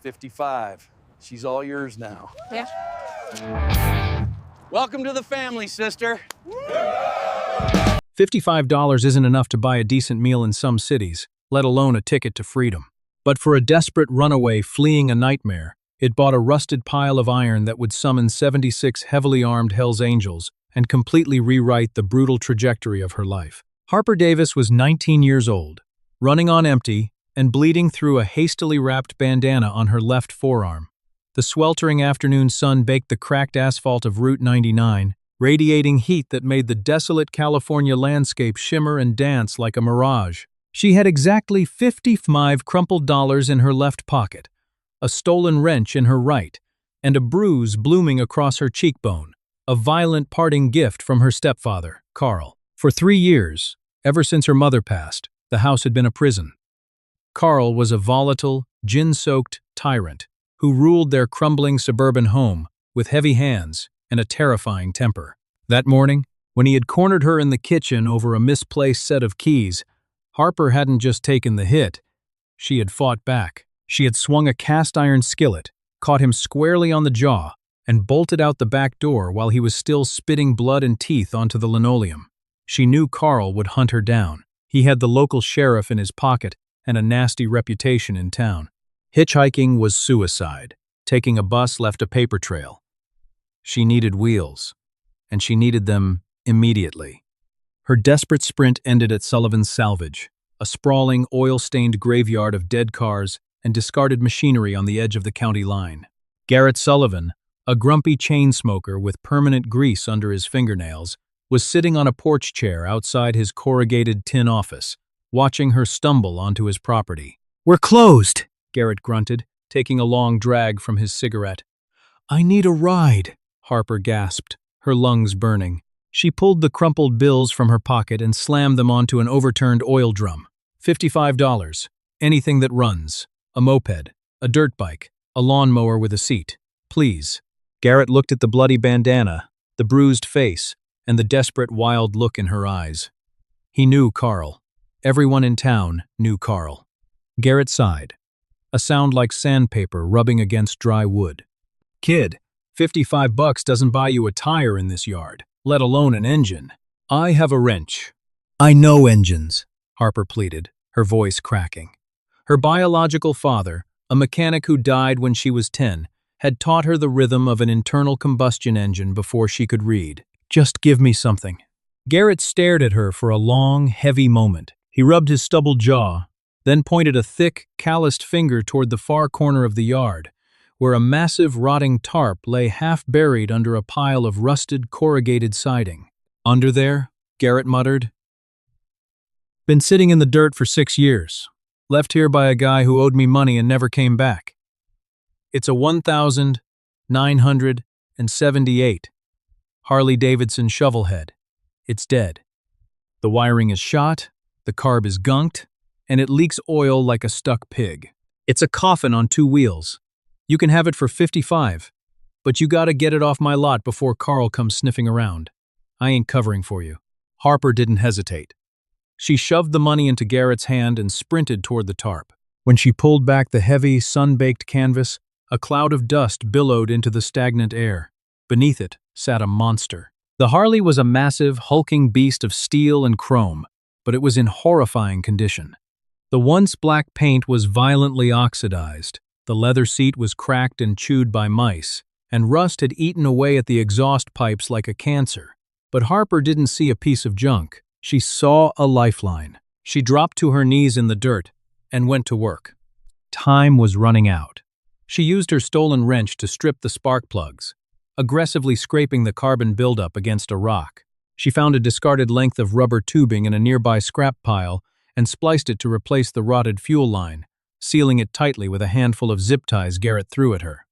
55. She's all yours now. Yeah. Welcome to the family, sister. $55 isn't enough to buy a decent meal in some cities, let alone a ticket to freedom. But for a desperate runaway fleeing a nightmare, it bought a rusted pile of iron that would summon 76 heavily armed Hell's Angels and completely rewrite the brutal trajectory of her life. Harper Davis was 19 years old, running on empty and bleeding through a hastily wrapped bandana on her left forearm. The sweltering afternoon sun baked the cracked asphalt of Route 99, radiating heat that made the desolate California landscape shimmer and dance like a mirage. She had exactly 55 crumpled dollars in her left pocket, a stolen wrench in her right, and a bruise blooming across her cheekbone, a violent parting gift from her stepfather, Carl. For 3 years, ever since her mother passed, the house had been a prison. Carl was a volatile, gin-soaked tyrant who ruled their crumbling suburban home with heavy hands and a terrifying temper. That morning, when he had cornered her in the kitchen over a misplaced set of keys, Harper hadn't just taken the hit, she had fought back. She had swung a cast-iron skillet, caught him squarely on the jaw, and bolted out the back door while he was still spitting blood and teeth onto the linoleum. She knew Carl would hunt her down. He had the local sheriff in his pocket and a nasty reputation in town. Hitchhiking was suicide. Taking a bus left a paper trail. She needed wheels, and she needed them immediately. Her desperate sprint ended at Sullivan's Salvage, a sprawling, oil-stained graveyard of dead cars and discarded machinery on the edge of the county line. Garrett Sullivan, a grumpy chain smoker with permanent grease under his fingernails, was sitting on a porch chair outside his corrugated tin office, watching her stumble onto his property. "We're closed," Garrett grunted, taking a long drag from his cigarette. "I need a ride," Harper gasped, her lungs burning. She pulled the crumpled bills from her pocket and slammed them onto an overturned oil drum. $55. Anything that runs. A moped, a dirt bike, a lawnmower with a seat. Please. Garrett looked at the bloody bandana, the bruised face, and the desperate, wild look in her eyes. He knew Carl. Everyone in town knew Carl. Garrett sighed, a sound like sandpaper rubbing against dry wood. "Kid, $55 doesn't buy you a tire in this yard, let alone an engine. I have a wrench." "I know engines," Harper pleaded, her voice cracking. Her biological father, a mechanic who died when she was 10, had taught her the rhythm of an internal combustion engine before she could read. "Just give me something." Garrett stared at her for a long, heavy moment. He rubbed his stubbled jaw, then pointed a thick, calloused finger toward the far corner of the yard, where a massive, rotting tarp lay half-buried under a pile of rusted, corrugated siding. "Under there?" Garrett muttered. "Been sitting in the dirt for 6 years. Left here by a guy who owed me money and never came back. It's a 1978 Harley Davidson shovelhead. It's dead. The wiring is shot, the carb is gunked, and it leaks oil like a stuck pig. It's a coffin on 2 wheels. You can have it for $55, but you gotta get it off my lot before Carl comes sniffing around. I ain't covering for you." Harper didn't hesitate. She shoved the money into Garrett's hand and sprinted toward the tarp. When she pulled back the heavy, sun-baked canvas, a cloud of dust billowed into the stagnant air. Beneath it sat a monster. The Harley was a massive, hulking beast of steel and chrome, but it was in horrifying condition. The once black paint was violently oxidized, the leather seat was cracked and chewed by mice, and rust had eaten away at the exhaust pipes like a cancer. But Harper didn't see a piece of junk. She saw a lifeline. She dropped to her knees in the dirt and went to work. Time was running out. She used her stolen wrench to strip the spark plugs, aggressively scraping the carbon buildup against a rock. She found a discarded length of rubber tubing in a nearby scrap pile and spliced it to replace the rotted fuel line, sealing it tightly with a handful of zip ties Garrett threw at her.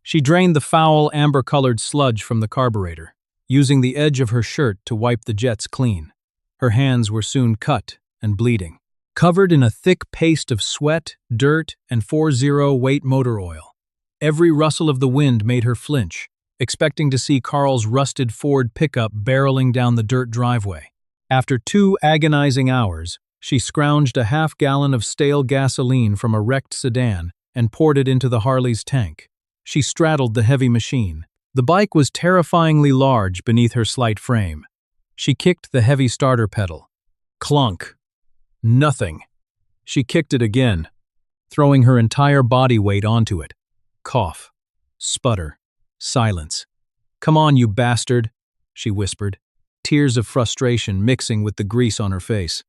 She drained the foul, amber-colored sludge from the carburetor, using the edge of her shirt to wipe the jets clean. Her hands were soon cut and bleeding, covered in a thick paste of sweat, dirt, and 40-weight motor oil. Every rustle of the wind made her flinch, expecting to see Carl's rusted Ford pickup barreling down the dirt driveway. After 2 agonizing hours, she scrounged a half-gallon of stale gasoline from a wrecked sedan and poured it into the Harley's tank. She straddled the heavy machine. The bike was terrifyingly large beneath her slight frame. She kicked the heavy starter pedal. Clunk. Nothing. She kicked it again, throwing her entire body weight onto it. Cough. Sputter. Silence. "Come on, you bastard," she whispered, tears of frustration mixing with the grease on her face.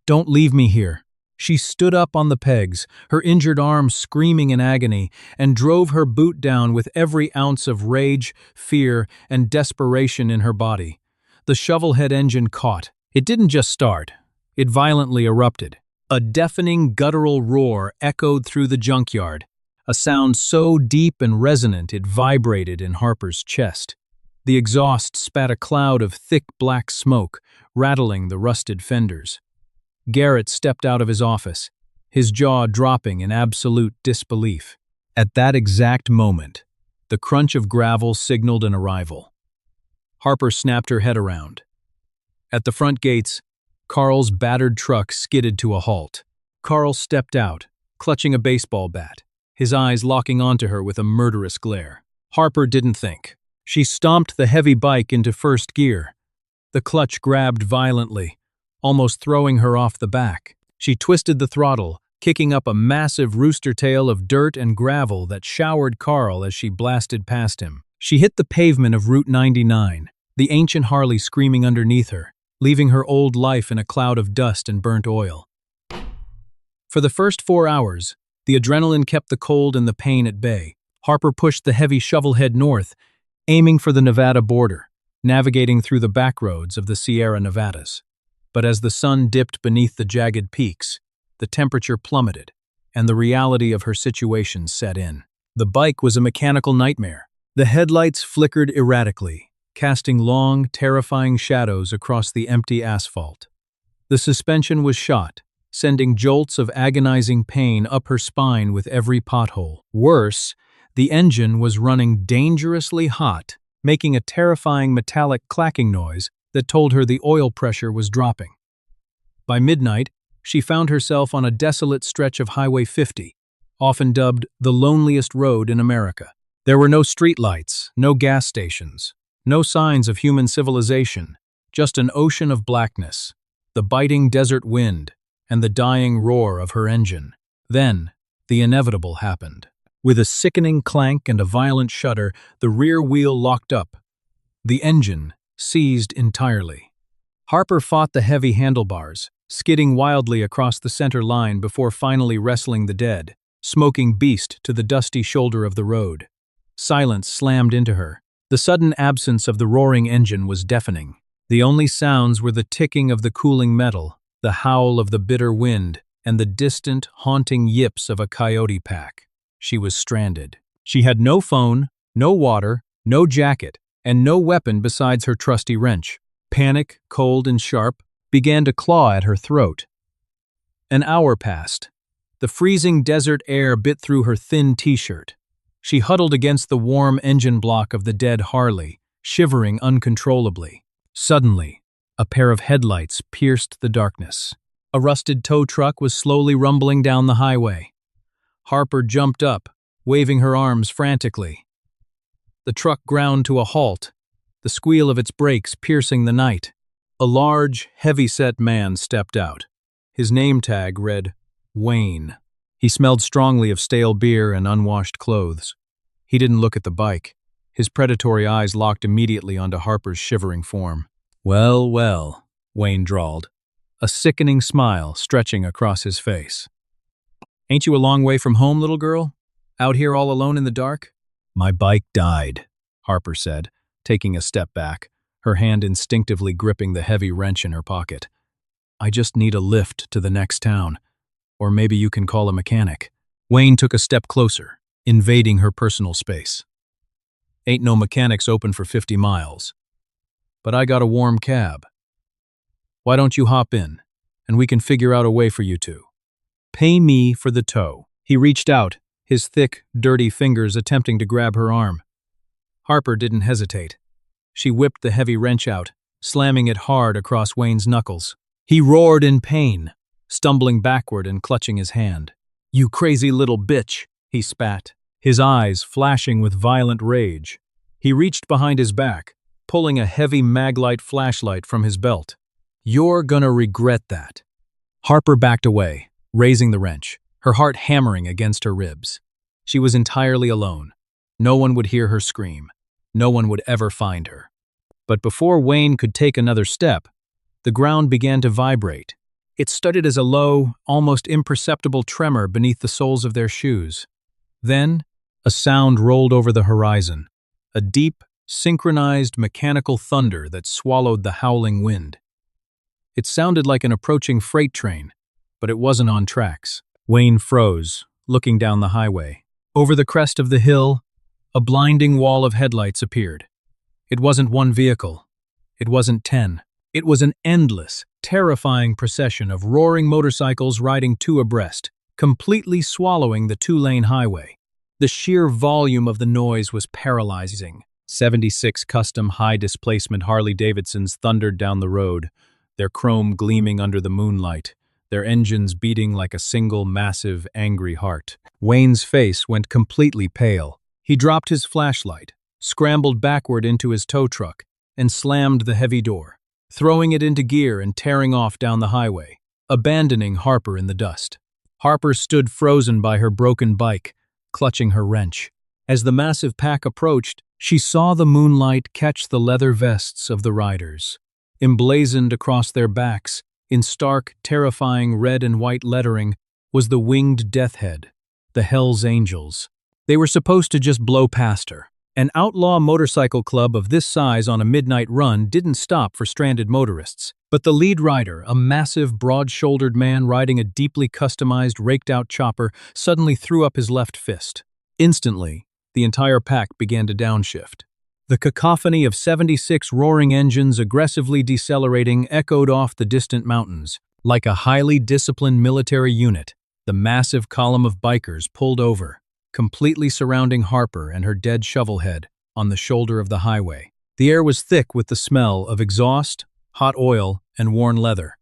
"Don't leave me here." She stood up on the pegs, her injured arm screaming in agony, and drove her boot down with every ounce of rage, fear, and desperation in her body. The shovelhead engine caught. It didn't just start. It violently erupted. A deafening guttural roar echoed through the junkyard, a sound so deep and resonant it vibrated in Harper's chest. The exhaust spat a cloud of thick black smoke, rattling the rusted fenders. Garrett stepped out of his office, his jaw dropping in absolute disbelief. At that exact moment, the crunch of gravel signaled an arrival. Harper snapped her head around. At the front gates, Carl's battered truck skidded to a halt. Carl stepped out, clutching a baseball bat, his eyes locking onto her with a murderous glare. Harper didn't think. She stomped the heavy bike into first gear. The clutch grabbed violently, almost throwing her off the back. She twisted the throttle, kicking up a massive rooster tail of dirt and gravel that showered Carl as she blasted past him. She hit the pavement of Route 99, the ancient Harley screaming underneath her, leaving her old life in a cloud of dust and burnt oil. For the first 4 hours, the adrenaline kept the cold and the pain at bay. Harper pushed the heavy shovelhead north, aiming for the Nevada border, navigating through the backroads of the Sierra Nevadas. But as the sun dipped beneath the jagged peaks, the temperature plummeted, and the reality of her situation set in. The bike was a mechanical nightmare. The headlights flickered erratically, casting long, terrifying shadows across the empty asphalt. The suspension was shot, sending jolts of agonizing pain up her spine with every pothole. Worse, the engine was running dangerously hot, making a terrifying metallic clacking noise that told her the oil pressure was dropping. By midnight, she found herself on a desolate stretch of Highway 50, often dubbed the loneliest road in America. There were no streetlights, no gas stations, no signs of human civilization, just an ocean of blackness, the biting desert wind, and the dying roar of her engine. Then, the inevitable happened. With a sickening clank and a violent shudder, the rear wheel locked up. The engine seized entirely. Harper fought the heavy handlebars, skidding wildly across the center line before finally wrestling the dead, smoking beast to the dusty shoulder of the road. Silence slammed into her. The sudden absence of the roaring engine was deafening. The only sounds were the ticking of the cooling metal, the howl of the bitter wind, and the distant, haunting yips of a coyote pack. She was stranded. She had no phone, no water, no jacket, and no weapon besides her trusty wrench. Panic, cold and sharp, began to claw at her throat. An hour passed. The freezing desert air bit through her thin t-shirt. She huddled against the warm engine block of the dead Harley, shivering uncontrollably. Suddenly, a pair of headlights pierced the darkness. A rusted tow truck was slowly rumbling down the highway. Harper jumped up, waving her arms frantically. The truck ground to a halt, the squeal of its brakes piercing the night. A large, heavy-set man stepped out. His name tag read, Wayne. He smelled strongly of stale beer and unwashed clothes. He didn't look at the bike. His predatory eyes locked immediately onto Harper's shivering form. "Well, well," Wayne drawled, a sickening smile stretching across his face. "Ain't you a long way from home, little girl? Out here all alone in the dark?" "My bike died," Harper said, taking a step back, her hand instinctively gripping the heavy wrench in her pocket. "I just need a lift to the next town. Or maybe you can call a mechanic." Wayne took a step closer, invading her personal space. "Ain't no mechanics open for 50 miles. But I got a warm cab. Why don't you hop in, and we can figure out a way for you two. Pay me for the tow." He reached out, his thick, dirty fingers attempting to grab her arm. Harper didn't hesitate. She whipped the heavy wrench out, slamming it hard across Wayne's knuckles. He roared in pain, stumbling backward and clutching his hand. "You crazy little bitch," he spat, his eyes flashing with violent rage. He reached behind his back, pulling a heavy Maglite flashlight from his belt. "You're gonna regret that." Harper backed away, raising the wrench, her heart hammering against her ribs. She was entirely alone. No one would hear her scream. No one would ever find her. But before Wayne could take another step, the ground began to vibrate. It started as a low, almost imperceptible tremor beneath the soles of their shoes. Then, a sound rolled over the horizon, a deep, synchronized mechanical thunder that swallowed the howling wind. It sounded like an approaching freight train, but it wasn't on tracks. Wayne froze, looking down the highway. Over the crest of the hill, a blinding wall of headlights appeared. It wasn't one vehicle. It wasn't 10. It was an endless, terrifying procession of roaring motorcycles riding two abreast, completely swallowing the two-lane highway. The sheer volume of the noise was paralyzing. 76 custom high-displacement Harley Davidsons thundered down the road, their chrome gleaming under the moonlight, their engines beating like a single massive, angry heart. Wayne's face went completely pale. He dropped his flashlight, scrambled backward into his tow truck, and slammed the heavy door, throwing it into gear and tearing off down the highway, abandoning Harper in the dust. Harper stood frozen by her broken bike, clutching her wrench. As the massive pack approached, she saw the moonlight catch the leather vests of the riders. Emblazoned across their backs, in stark, terrifying red and white lettering, was the winged death head, the Hell's Angels. They were supposed to just blow past her. An outlaw motorcycle club of this size on a midnight run didn't stop for stranded motorists. But the lead rider, a massive, broad-shouldered man riding a deeply customized, raked-out chopper, suddenly threw up his left fist. Instantly, the entire pack began to downshift. The cacophony of 76 roaring engines aggressively decelerating echoed off the distant mountains. Like a highly disciplined military unit, the massive column of bikers pulled over, completely surrounding Harper and her dead shovelhead on the shoulder of the highway. The air was thick with the smell of exhaust, hot oil, and worn leather.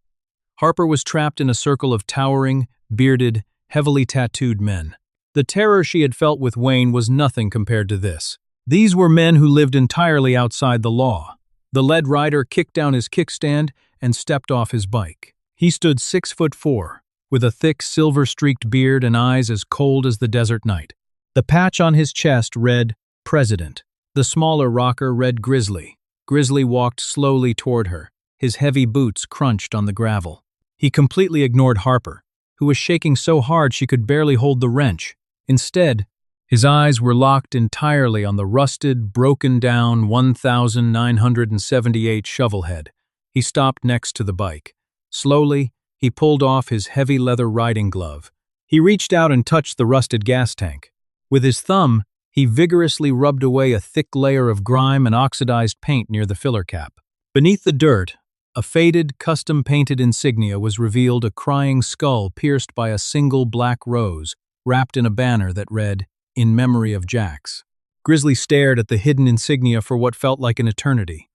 Harper was trapped in a circle of towering, bearded, heavily tattooed men. The terror she had felt with Wayne was nothing compared to this. These were men who lived entirely outside the law. The lead rider kicked down his kickstand and stepped off his bike. He stood 6'4", with a thick, silver-streaked beard and eyes as cold as the desert night. The patch on his chest read, President. The smaller rocker read Grizzly. Grizzly walked slowly toward her. His heavy boots crunched on the gravel. He completely ignored Harper, who was shaking so hard she could barely hold the wrench. Instead, his eyes were locked entirely on the rusted, broken-down 1978 shovelhead. He stopped next to the bike. Slowly, he pulled off his heavy leather riding glove. He reached out and touched the rusted gas tank. With his thumb, he vigorously rubbed away a thick layer of grime and oxidized paint near the filler cap. Beneath the dirt, a faded, custom-painted insignia was revealed, a crying skull pierced by a single black rose, wrapped in a banner that read, In Memory of Jax. Grizzly stared at the hidden insignia for what felt like an eternity.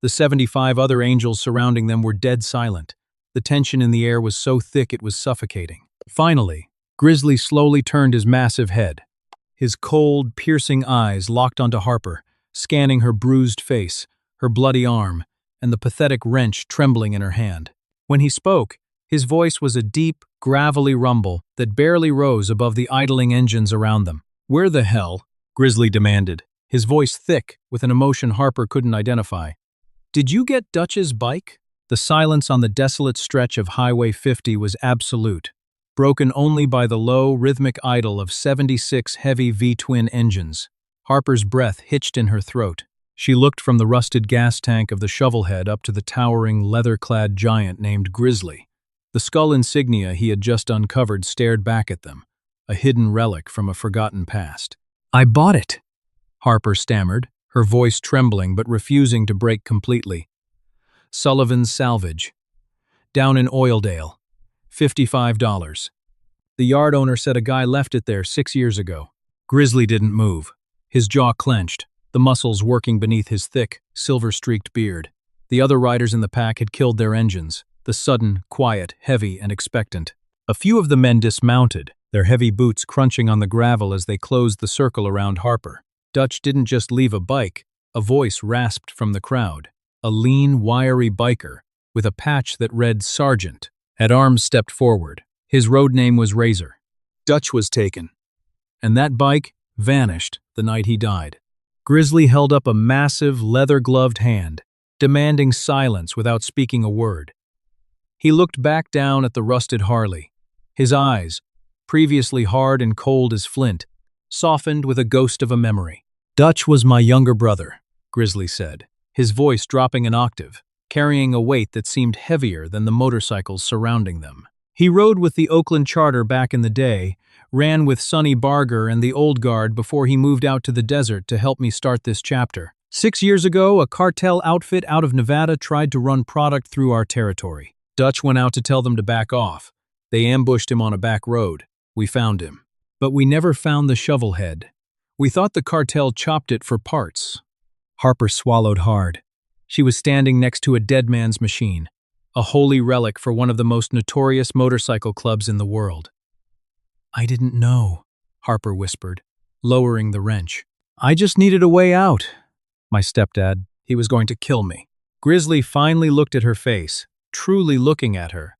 The 75 other angels surrounding them were dead silent. The tension in the air was so thick it was suffocating. Finally, Grizzly slowly turned his massive head. His cold, piercing eyes locked onto Harper, scanning her bruised face, her bloody arm, and the pathetic wrench trembling in her hand. When he spoke, his voice was a deep, gravelly rumble that barely rose above the idling engines around them. "Where the hell?" Grizzly demanded, his voice thick with an emotion Harper couldn't identify. "Did you get Dutch's bike?" The silence on the desolate stretch of Highway 50 was absolute, broken only by the low, rhythmic idle of 76 heavy V-twin engines. Harper's breath hitched in her throat. She looked from the rusted gas tank of the shovelhead up to the towering, leather-clad giant named Grizzly. The skull insignia he had just uncovered stared back at them, a hidden relic from a forgotten past. "I bought it," Harper stammered, her voice trembling but refusing to break completely. "Sullivan's Salvage. Down in Oildale. $55. The yard owner said a guy left it there 6 years ago." Grizzly didn't move. His jaw clenched, the muscles working beneath his thick, silver-streaked beard. The other riders in the pack had killed their engines, the sudden, quiet, heavy, and expectant. A few of the men dismounted, their heavy boots crunching on the gravel as they closed the circle around Harper. Dutch didn't just leave a bike, a voice rasped from the crowd. A lean, wiry biker, with a patch that read Sergeant, had arms stepped forward. His road name was Razor. Dutch was taken, and that bike vanished the night he died. Grizzly held up a massive, leather-gloved hand, demanding silence without speaking a word. He looked back down at the rusted Harley. His eyes, previously hard and cold as flint, softened with a ghost of a memory. "Dutch was my younger brother," Grizzly said, his voice dropping an octave, carrying a weight that seemed heavier than the motorcycles surrounding them. "He rode with the Oakland Charter back in the day, ran with Sonny Barger and the Old Guard before he moved out to the desert to help me start this chapter. 6 years ago, a cartel outfit out of Nevada tried to run product through our territory. Dutch went out to tell them to back off. They ambushed him on a back road. We found him. But we never found the shovel head. We thought the cartel chopped it for parts." Harper swallowed hard. She was standing next to a dead man's machine, a holy relic for one of the most notorious motorcycle clubs in the world. "I didn't know," Harper whispered, lowering the wrench. "I just needed a way out. My stepdad, he was going to kill me." Grizzly finally looked at her face, truly looking at her.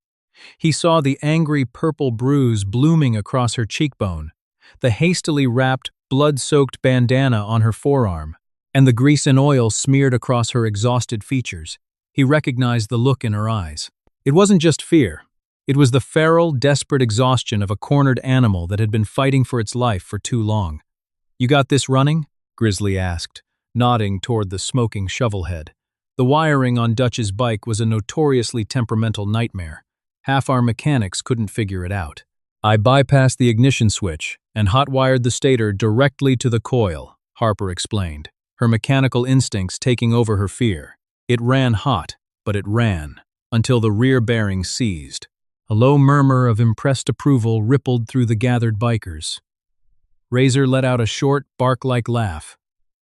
He saw the angry purple bruise blooming across her cheekbone, the hastily wrapped, blood-soaked bandana on her forearm, and the grease and oil smeared across her exhausted features. He recognized the look in her eyes. It wasn't just fear. It was the feral, desperate exhaustion of a cornered animal that had been fighting for its life for too long. "You got this running?" Grizzly asked, nodding toward the smoking shovelhead. The wiring on Dutch's bike was a notoriously temperamental nightmare. Half our mechanics couldn't figure it out. "I bypassed the ignition switch and hot-wired the stator directly to the coil," Harper explained, her mechanical instincts taking over her fear. It ran hot, but it ran, until the rear bearings seized. A low murmur of impressed approval rippled through the gathered bikers. Razor let out a short, bark-like laugh.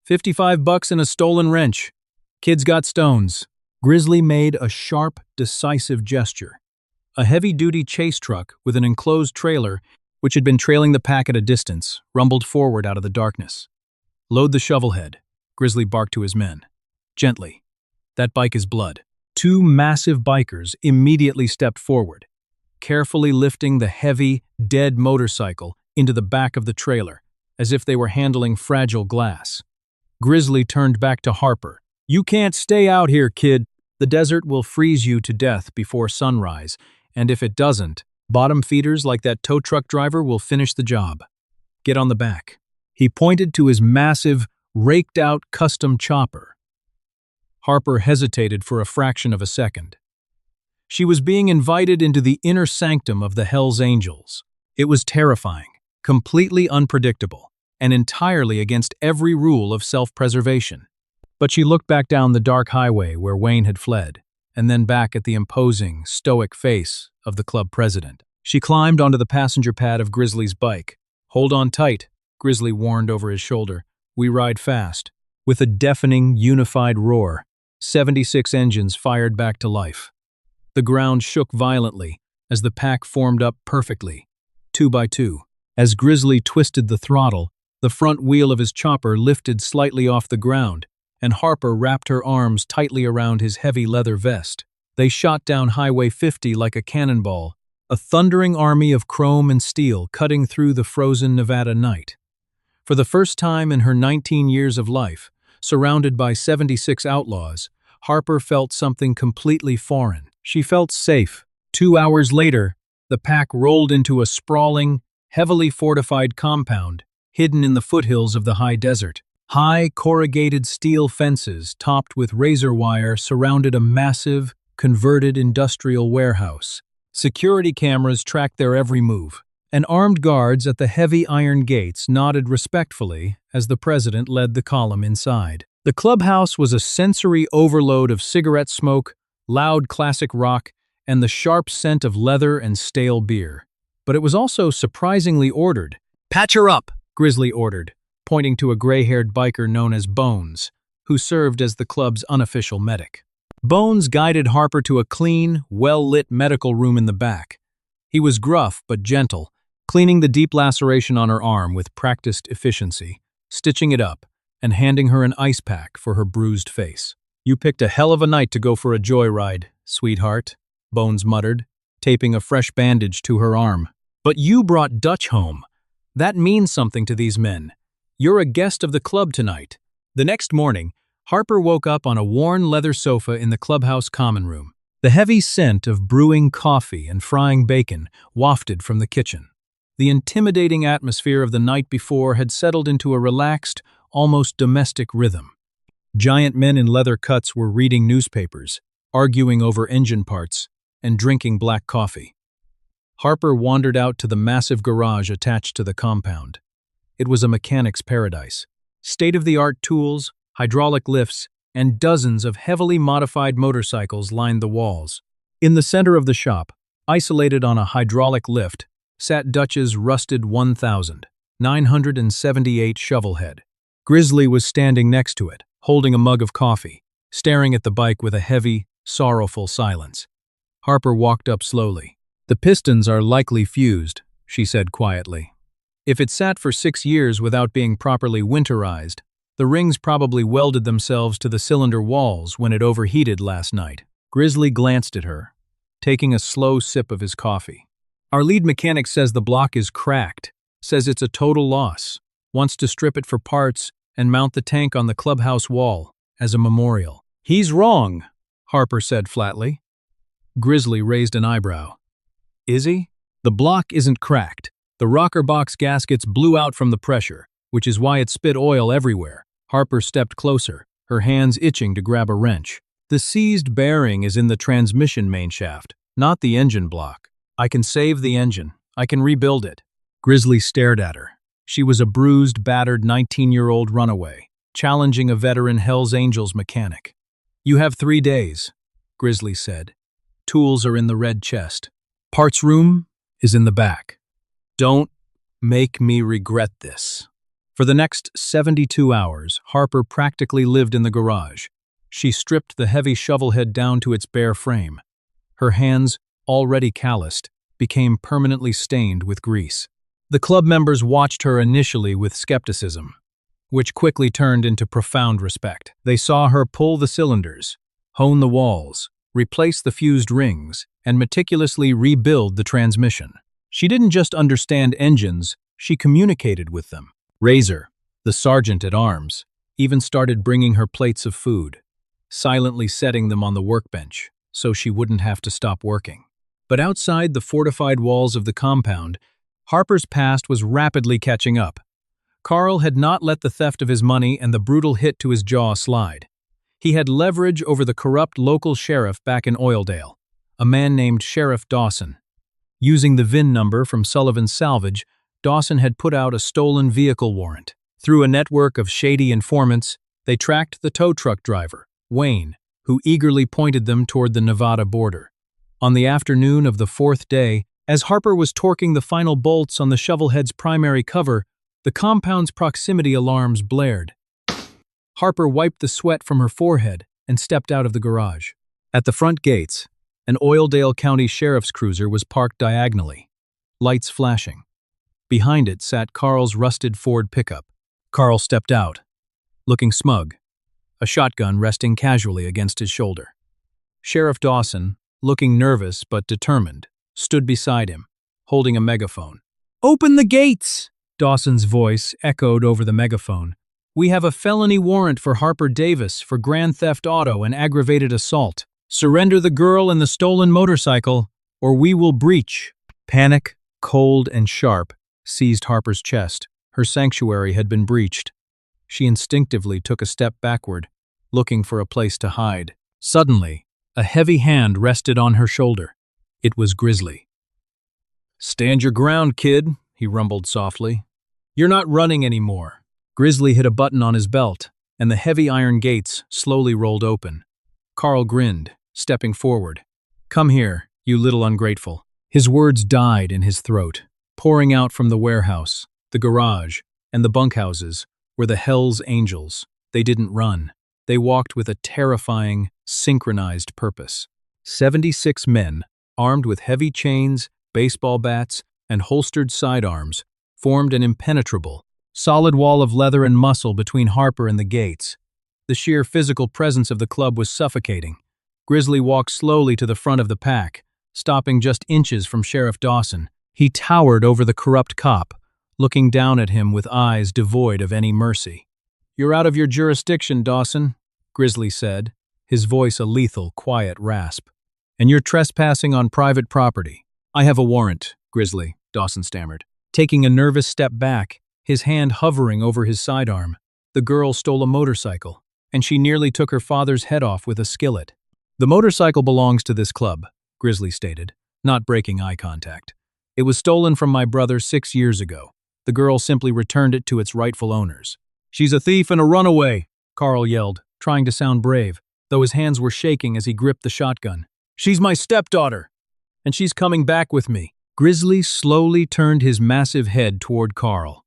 $55 and a stolen wrench. Kids got stones." Grizzly made a sharp, decisive gesture. A heavy-duty chase truck with an enclosed trailer, which had been trailing the pack at a distance, rumbled forward out of the darkness. "Load the shovelhead," Grizzly barked to his men. "Gently. That bike is blood." Two massive bikers immediately stepped forward, carefully lifting the heavy, dead motorcycle into the back of the trailer, as if they were handling fragile glass. Grizzly turned back to Harper. "You can't stay out here, kid. The desert will freeze you to death before sunrise, and if it doesn't, bottom feeders like that tow truck driver will finish the job. Get on the back." He pointed to his massive, raked-out custom chopper. Harper hesitated for a fraction of a second. She was being invited into the inner sanctum of the Hells Angels. It was terrifying, completely unpredictable, and entirely against every rule of self-preservation. But she looked back down the dark highway where Wayne had fled, and then back at the imposing, stoic face of the club president. She climbed onto the passenger pad of Grizzly's bike. "Hold on tight," Grizzly warned over his shoulder. "We ride fast." With a deafening, unified roar, 76 engines fired back to life. The ground shook violently as the pack formed up perfectly, 2 by 2. As Grizzly twisted the throttle, the front wheel of his chopper lifted slightly off the ground, and Harper wrapped her arms tightly around his heavy leather vest. They shot down Highway 50 like a cannonball, a thundering army of chrome and steel cutting through the frozen Nevada night. For the first time in her 19 years of life, surrounded by 76 outlaws, Harper felt something completely foreign. She felt safe. 2 hours later, the pack rolled into a sprawling, heavily fortified compound hidden in the foothills of the high desert. High, corrugated steel fences topped with razor wire surrounded a massive, converted industrial warehouse. Security cameras tracked their every move, and armed guards at the heavy iron gates nodded respectfully as the president led the column inside. The clubhouse was a sensory overload of cigarette smoke, loud classic rock, and the sharp scent of leather and stale beer. But it was also surprisingly ordered. "Patch her up," Grizzly ordered, pointing to a gray-haired biker known as Bones, who served as the club's unofficial medic. Bones guided Harper to a clean, well-lit medical room in the back. He was gruff but gentle, cleaning the deep laceration on her arm with practiced efficiency, stitching it up, and handing her an ice pack for her bruised face. "You picked a hell of a night to go for a joyride, sweetheart," Bones muttered, taping a fresh bandage to her arm. "But you brought Dutch home. That means something to these men. You're a guest of the club tonight." The next morning, Harper woke up on a worn leather sofa in the clubhouse common room. The heavy scent of brewing coffee and frying bacon wafted from the kitchen. The intimidating atmosphere of the night before had settled into a relaxed, almost domestic rhythm. Giant men in leather cuts were reading newspapers, arguing over engine parts, and drinking black coffee. Harper wandered out to the massive garage attached to the compound. It was a mechanic's paradise. State-of-the-art tools, hydraulic lifts, and dozens of heavily modified motorcycles lined the walls. In the center of the shop, isolated on a hydraulic lift, sat Dutch's rusted 1978 shovelhead. Grizzly was standing next to it, holding a mug of coffee, staring at the bike with a heavy, sorrowful silence. Harper walked up slowly. "The pistons are likely fused," she said quietly. "If it sat for 6 years without being properly winterized, the rings probably welded themselves to the cylinder walls when it overheated last night." Grizzly glanced at her, taking a slow sip of his coffee. "Our lead mechanic says the block is cracked, says it's a total loss, wants to strip it for parts and mount the tank on the clubhouse wall as a memorial." "He's wrong," Harper said flatly. Grizzly raised an eyebrow. "Is he? The block isn't cracked. The rocker box gaskets blew out from the pressure, which is why it spit oil everywhere." Harper stepped closer, her hands itching to grab a wrench. "The seized bearing is in the transmission mainshaft, not the engine block. I can save the engine. I can rebuild it." Grizzly stared at her. She was a bruised, battered 19-year-old runaway, challenging a veteran Hells Angels mechanic. "You have 3 days," Grizzly said. "Tools are in the red chest. Parts room is in the back. Don't make me regret this." For the next 72 hours, Harper practically lived in the garage. She stripped the heavy shovelhead down to its bare frame. Her hands, already calloused, became permanently stained with grease. The club members watched her initially with skepticism, which quickly turned into profound respect. They saw her pull the cylinders, hone the walls, replace the fused rings, and meticulously rebuild the transmission. She didn't just understand engines, she communicated with them. Razor, the sergeant at arms, even started bringing her plates of food, silently setting them on the workbench so she wouldn't have to stop working. But outside the fortified walls of the compound, Harper's past was rapidly catching up. Carl had not let the theft of his money and the brutal hit to his jaw slide. He had leverage over the corrupt local sheriff back in Oildale, a man named Sheriff Dawson. Using the VIN number from Sullivan's salvage, Dawson had put out a stolen vehicle warrant. Through a network of shady informants, they tracked the tow truck driver, Wayne, who eagerly pointed them toward the Nevada border. On the afternoon of the 4th day, as Harper was torquing the final bolts on the shovelhead's primary cover, the compound's proximity alarms blared. Harper wiped the sweat from her forehead and stepped out of the garage. At the front gates, an Oildale County Sheriff's cruiser was parked diagonally, lights flashing. Behind it sat Carl's rusted Ford pickup. Carl stepped out, looking smug, a shotgun resting casually against his shoulder. Sheriff Dawson, looking nervous but determined, stood beside him, holding a megaphone. "Open the gates!" Dawson's voice echoed over the megaphone. "We have a felony warrant for Harper Davis for grand theft auto and aggravated assault. Surrender the girl and the stolen motorcycle, or we will breach." Panic, cold and sharp, seized Harper's chest. Her sanctuary had been breached. She instinctively took a step backward, looking for a place to hide. Suddenly, a heavy hand rested on her shoulder. It was Grizzly. "Stand your ground, kid," he rumbled softly. "You're not running anymore." Grizzly hit a button on his belt, and the heavy iron gates slowly rolled open. Carl grinned, stepping forward. "Come here, you little ungrateful." His words died in his throat. Pouring out from the warehouse, the garage, and the bunkhouses were the Hells Angels. They didn't run. They walked with a terrifying, synchronized purpose. 76 men, armed with heavy chains, baseball bats, and holstered sidearms formed an impenetrable, solid wall of leather and muscle between Harper and the gates. The sheer physical presence of the club was suffocating. Grizzly walked slowly to the front of the pack, stopping just inches from Sheriff Dawson. He towered over the corrupt cop, looking down at him with eyes devoid of any mercy. "You're out of your jurisdiction, Dawson," Grizzly said, his voice a lethal, quiet rasp. "And you're trespassing on private property." "I have a warrant, Grizzly," Dawson stammered, taking a nervous step back, his hand hovering over his sidearm. "The girl stole a motorcycle, and she nearly took her father's head off with a skillet." "The motorcycle belongs to this club," Grizzly stated, not breaking eye contact. "It was stolen from my brother 6 years ago. The girl simply returned it to its rightful owners." "She's a thief and a runaway," Carl yelled, trying to sound brave, though his hands were shaking as he gripped the shotgun. "She's my stepdaughter, and she's coming back with me." Grizzly slowly turned his massive head toward Carl.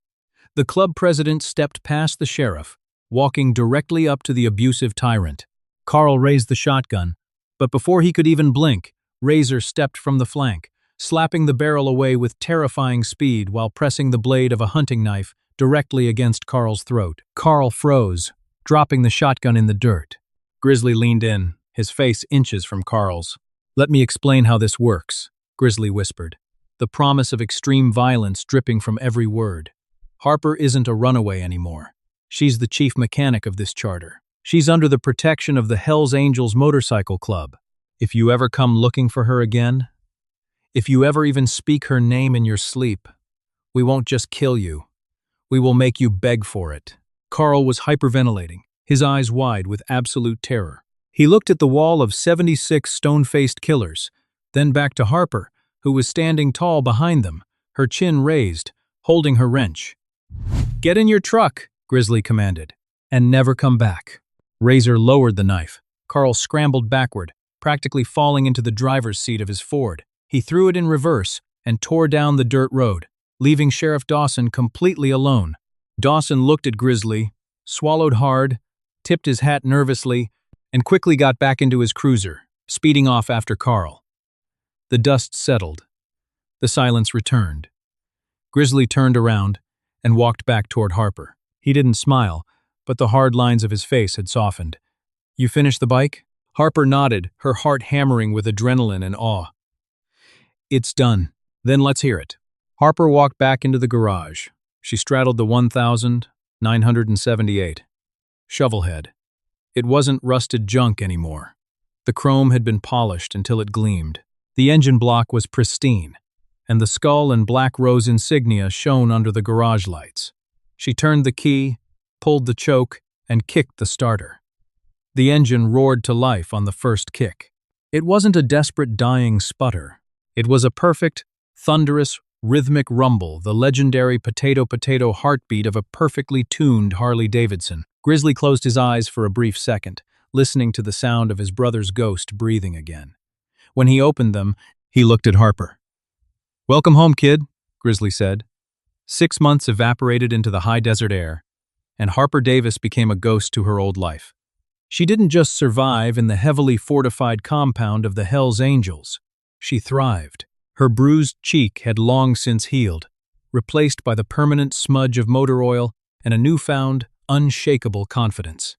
The club president stepped past the sheriff, walking directly up to the abusive tyrant. Carl raised the shotgun, but before he could even blink, Razor stepped from the flank, slapping the barrel away with terrifying speed while pressing the blade of a hunting knife directly against Carl's throat. Carl froze, dropping the shotgun in the dirt. Grizzly leaned in, his face inches from Carl's. "Let me explain how this works," Grizzly whispered, the promise of extreme violence dripping from every word. "Harper isn't a runaway anymore. She's the chief mechanic of this charter. She's under the protection of the Hells Angels Motorcycle Club. If you ever come looking for her again, if you ever even speak her name in your sleep, we won't just kill you. We will make you beg for it." Carl was hyperventilating, his eyes wide with absolute terror. He looked at the wall of 76 stone-faced killers, then back to Harper, who was standing tall behind them, her chin raised, holding her wrench. "Get in your truck," Grizzly commanded, "and never come back." Razor lowered the knife. Carl scrambled backward, practically falling into the driver's seat of his Ford. He threw it in reverse and tore down the dirt road, leaving Sheriff Dawson completely alone. Dawson looked at Grizzly, swallowed hard, tipped his hat nervously, and quickly got back into his cruiser, speeding off after Carl. The dust settled. The silence returned. Grizzly turned around and walked back toward Harper. He didn't smile, but the hard lines of his face had softened. "You finished the bike?" Harper nodded, her heart hammering with adrenaline and awe. "It's done. Then let's hear it." Harper walked back into the garage. She straddled the 1978 Shovelhead. It wasn't rusted junk anymore. The chrome had been polished until it gleamed. The engine block was pristine, and the skull and black rose insignia shone under the garage lights. She turned the key, pulled the choke, and kicked the starter. The engine roared to life on the first kick. It wasn't a desperate dying sputter. It was a perfect, thunderous, rhythmic rumble, the legendary potato-potato heartbeat of a perfectly tuned Harley Davidson. Grizzly closed his eyes for a brief second, listening to the sound of his brother's ghost breathing again. When he opened them, he looked at Harper. "Welcome home, kid," Grizzly said. 6 months evaporated into the high desert air, and Harper Davis became a ghost to her old life. She didn't just survive in the heavily fortified compound of the Hells Angels. She thrived. Her bruised cheek had long since healed, replaced by the permanent smudge of motor oil and a newfound, unshakable confidence.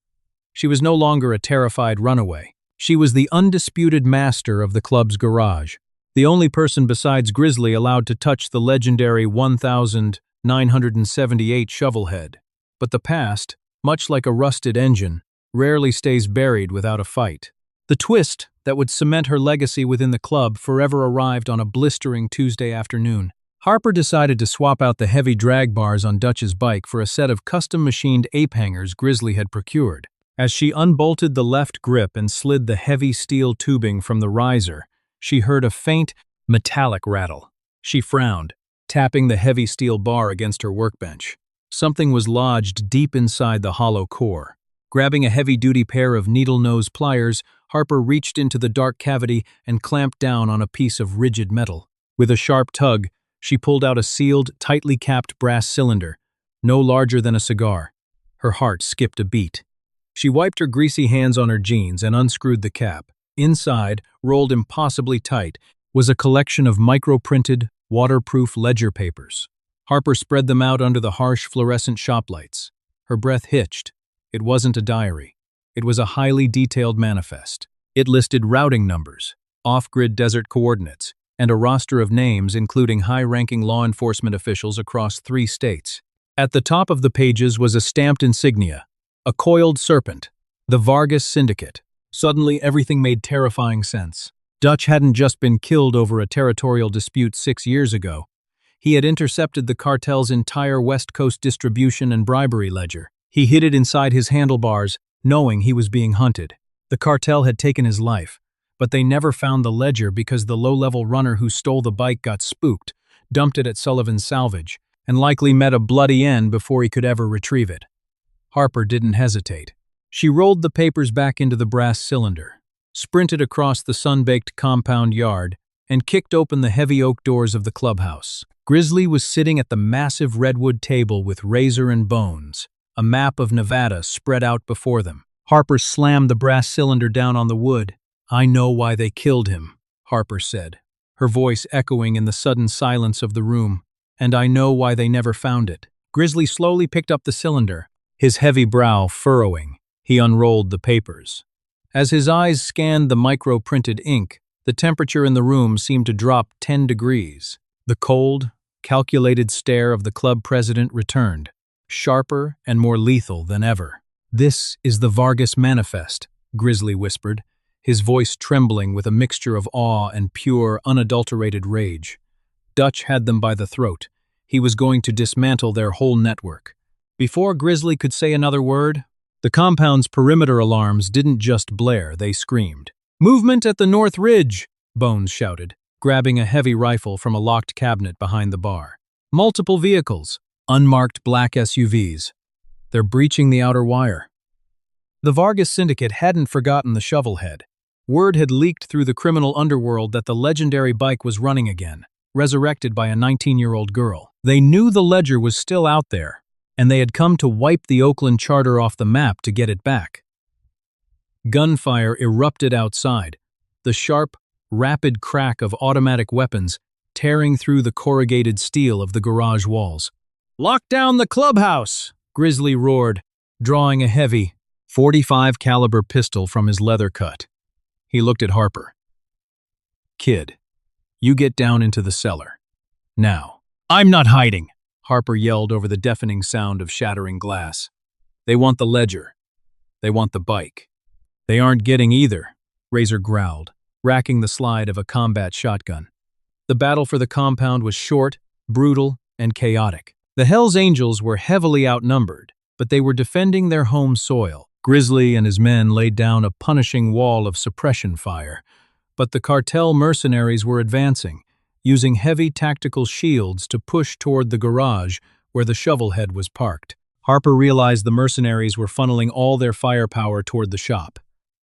She was no longer a terrified runaway. She was the undisputed master of the club's garage, the only person besides Grizzly allowed to touch the legendary 1978 Shovelhead. But the past, much like a rusted engine, rarely stays buried without a fight. The twist that would cement her legacy within the club forever arrived on a blistering Tuesday afternoon. Harper decided to swap out the heavy drag bars on Dutch's bike for a set of custom-machined ape hangers Grizzly had procured. As she unbolted the left grip and slid the heavy steel tubing from the riser, she heard a faint, metallic rattle. She frowned, tapping the heavy steel bar against her workbench. Something was lodged deep inside the hollow core. Grabbing a heavy-duty pair of needle-nose pliers, Harper reached into the dark cavity and clamped down on a piece of rigid metal. With a sharp tug, she pulled out a sealed, tightly capped brass cylinder, no larger than a cigar. Her heart skipped a beat. She wiped her greasy hands on her jeans and unscrewed the cap. Inside, rolled impossibly tight, was a collection of micro-printed, waterproof ledger papers. Harper spread them out under the harsh fluorescent shop lights. Her breath hitched. It wasn't a diary. It was a highly detailed manifest. It listed routing numbers, off-grid desert coordinates, and a roster of names including high-ranking law enforcement officials across 3 states. At the top of the pages was a stamped insignia, a coiled serpent, the Vargas Syndicate. Suddenly, everything made terrifying sense. Dutch hadn't just been killed over a territorial dispute 6 years ago. He had intercepted the cartel's entire West Coast distribution and bribery ledger. He hid it inside his handlebars, knowing he was being hunted. The cartel had taken his life, but they never found the ledger because the low-level runner who stole the bike got spooked, dumped it at Sullivan's salvage, and likely met a bloody end before he could ever retrieve it. Harper didn't hesitate. She rolled the papers back into the brass cylinder, sprinted across the sun-baked compound yard, and kicked open the heavy oak doors of the clubhouse. Grizzly was sitting at the massive redwood table with razor and bones, a map of Nevada spread out before them. Harper slammed the brass cylinder down on the wood. "I know why they killed him," Harper said, her voice echoing in the sudden silence of the room. "And I know why they never found it." Grizzly slowly picked up the cylinder, his heavy brow furrowing. He unrolled the papers. As his eyes scanned the micro-printed ink, the temperature in the room seemed to drop 10 degrees. The cold, calculated stare of the club president returned, sharper and more lethal than ever. "This is the Vargas Manifest," Grizzly whispered, his voice trembling with a mixture of awe and pure, unadulterated rage. Dutch had them by the throat. He was going to dismantle their whole network. Before Grizzly could say another word, the compound's perimeter alarms didn't just blare, they screamed. "Movement at the North Ridge!" Bones shouted, grabbing a heavy rifle from a locked cabinet behind the bar. "Multiple vehicles, unmarked black SUVs. They're breaching the outer wire." The Vargas Syndicate hadn't forgotten the shovelhead. Word had leaked through the criminal underworld that the legendary bike was running again, resurrected by a 19-year-old girl. They knew the ledger was still out there, and they had come to wipe the Oakland charter off the map to get it back. Gunfire erupted outside, the sharp, rapid crack of automatic weapons tearing through the corrugated steel of the garage walls. "Lock down the clubhouse!" Grizzly roared, drawing a heavy .45 caliber pistol from his leather cut. He looked at Harper. "Kid, you get down into the cellar. Now." "I'm not hiding," Harper yelled over the deafening sound of shattering glass. "They want the ledger. They want the bike." "They aren't getting either," Razor growled, racking the slide of a combat shotgun. The battle for the compound was short, brutal, and chaotic. The Hells Angels were heavily outnumbered, but they were defending their home soil. Grizzly and his men laid down a punishing wall of suppression fire, but the cartel mercenaries were advancing, using heavy tactical shields to push toward the garage where the shovelhead was parked. Harper realized the mercenaries were funneling all their firepower toward the shop.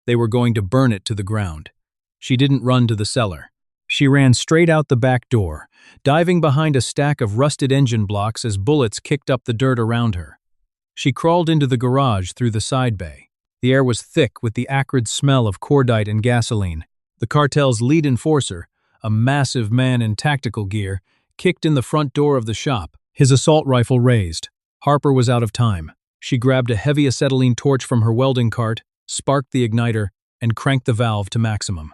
They were going to burn it to the ground. She didn't run to the cellar. She ran straight out the back door, diving behind a stack of rusted engine blocks as bullets kicked up the dirt around her. She crawled into the garage through the side bay. The air was thick with the acrid smell of cordite and gasoline. The cartel's lead enforcer, a massive man in tactical gear, kicked in the front door of the shop, his assault rifle raised. Harper was out of time. She grabbed a heavy acetylene torch from her welding cart, sparked the igniter, and cranked the valve to maximum.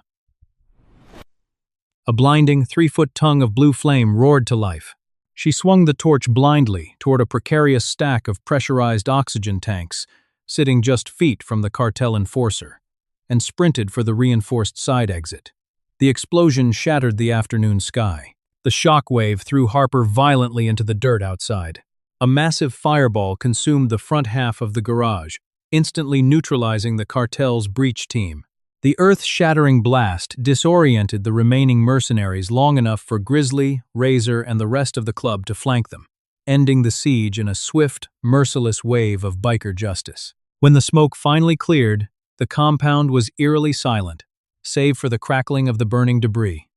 A blinding 3-foot tongue of blue flame roared to life. She swung the torch blindly toward a precarious stack of pressurized oxygen tanks, sitting just feet from the cartel enforcer, and sprinted for the reinforced side exit. The explosion shattered the afternoon sky. The shockwave threw Harper violently into the dirt outside. A massive fireball consumed the front half of the garage, instantly neutralizing the cartel's breach team. The earth-shattering blast disoriented the remaining mercenaries long enough for Grizzly, Razor, and the rest of the club to flank them, ending the siege in a swift, merciless wave of biker justice. When the smoke finally cleared, the compound was eerily silent, save for the crackling of the burning debris.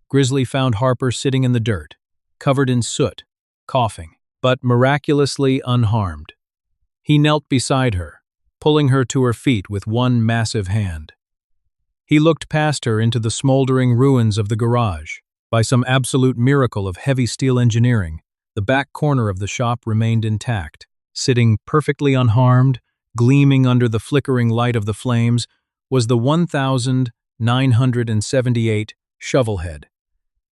Grizzly found Harper sitting in the dirt, covered in soot, coughing, but miraculously unharmed. He knelt beside her, pulling her to her feet with one massive hand. He looked past her into the smoldering ruins of the garage. By some absolute miracle of heavy steel engineering, the back corner of the shop remained intact. Sitting perfectly unharmed, gleaming under the flickering light of the flames, was the 1978 shovelhead.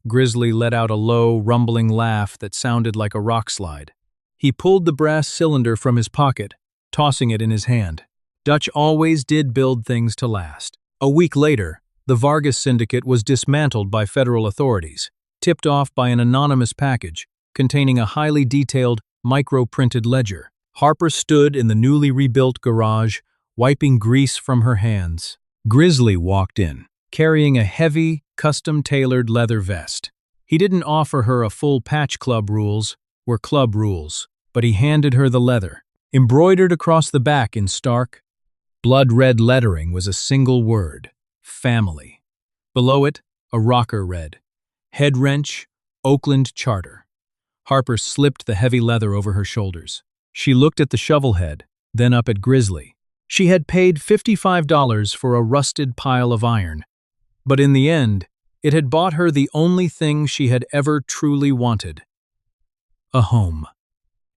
Grizzly let out a low, rumbling laugh that sounded like a rock slide. He pulled the brass cylinder from his pocket, tossing it in his hand. Dutch always did build things to last. A week later, the Vargas syndicate was dismantled by federal authorities, tipped off by an anonymous package containing a highly detailed, micro-printed ledger. Harper stood in the newly rebuilt garage, wiping grease from her hands. Grizzly walked in, carrying a heavy, custom-tailored leather vest. He didn't offer her a full patch. Club rules were club rules, but he handed her the leather. Embroidered across the back in stark, blood-red lettering was a single word: family. Below it, a rocker read, Head Wrench, Oakland Charter. Harper slipped the heavy leather over her shoulders. She looked at the shovelhead, then up at Grizzly. She had paid $55 for a rusted pile of iron, but in the end, it had bought her the only thing she had ever truly wanted: a home.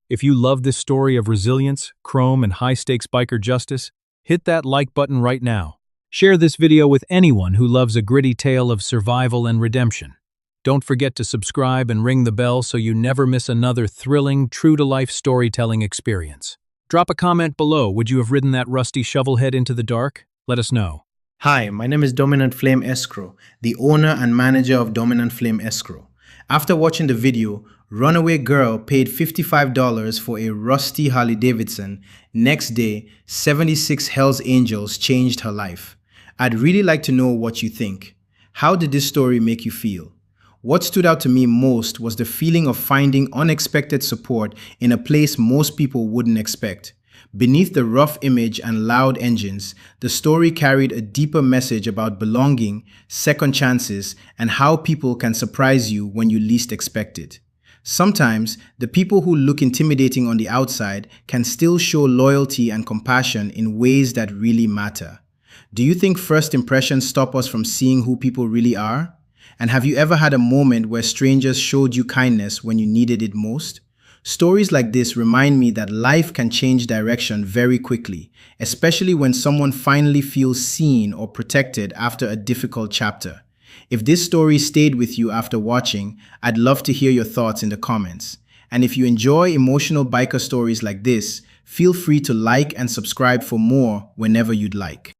If you love this story of resilience, chrome, and high-stakes biker justice, hit that like button right now. Share this video with anyone who loves a gritty tale of survival and redemption. Don't forget to subscribe and ring the bell so you never miss another thrilling, true-to-life storytelling experience. Drop a comment below. Would you have ridden that rusty shovelhead into the dark? Let us know. Hi, my name is Dominant Flame Escrow, the owner and manager of Dominant Flame Escrow. After watching the video, Runaway Girl paid $55 for a rusty Harley Davidson. Next day, 76 Hells Angels changed her life. I'd really like to know what you think. How did this story make you feel? What stood out to me most was the feeling of finding unexpected support in a place most people wouldn't expect. Beneath the rough image and loud engines, the story carried a deeper message about belonging, second chances, and how people can surprise you when you least expect it. Sometimes, the people who look intimidating on the outside can still show loyalty and compassion in ways that really matter. Do you think first impressions stop us from seeing who people really are? And have you ever had a moment where strangers showed you kindness when you needed it most? Stories like this remind me that life can change direction very quickly, especially when someone finally feels seen or protected after a difficult chapter. If this story stayed with you after watching, I'd love to hear your thoughts in the comments. And if you enjoy emotional biker stories like this, feel free to like and subscribe for more whenever you'd like.